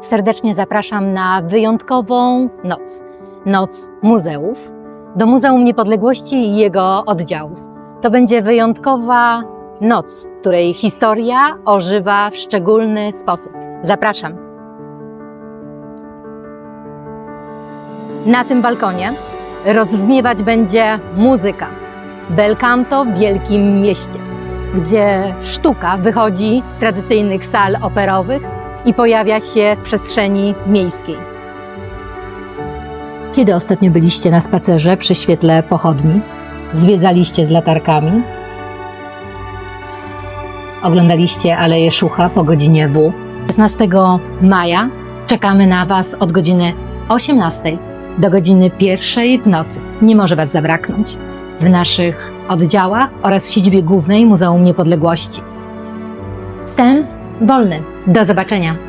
serdecznie zapraszam na wyjątkową noc. Noc muzeów. Do Muzeum Niepodległości i jego oddziałów. To będzie wyjątkowa noc, w której historia ożywa w szczególny sposób. Zapraszam. Na tym balkonie rozbrzmiewać będzie muzyka. Bel canto w wielkim mieście, gdzie sztuka wychodzi z tradycyjnych sal operowych i pojawia się w przestrzeni miejskiej. Kiedy ostatnio byliście na spacerze przy świetle pochodni? Zwiedzaliście z latarkami? Oglądaliście Aleję Szucha po godzinie W? 16 maja czekamy na Was od godziny 18 do godziny 1 w nocy. Nie może Was zabraknąć w naszych oddziałach oraz w siedzibie głównej Muzeum Niepodległości. Wstęp wolny. Do zobaczenia.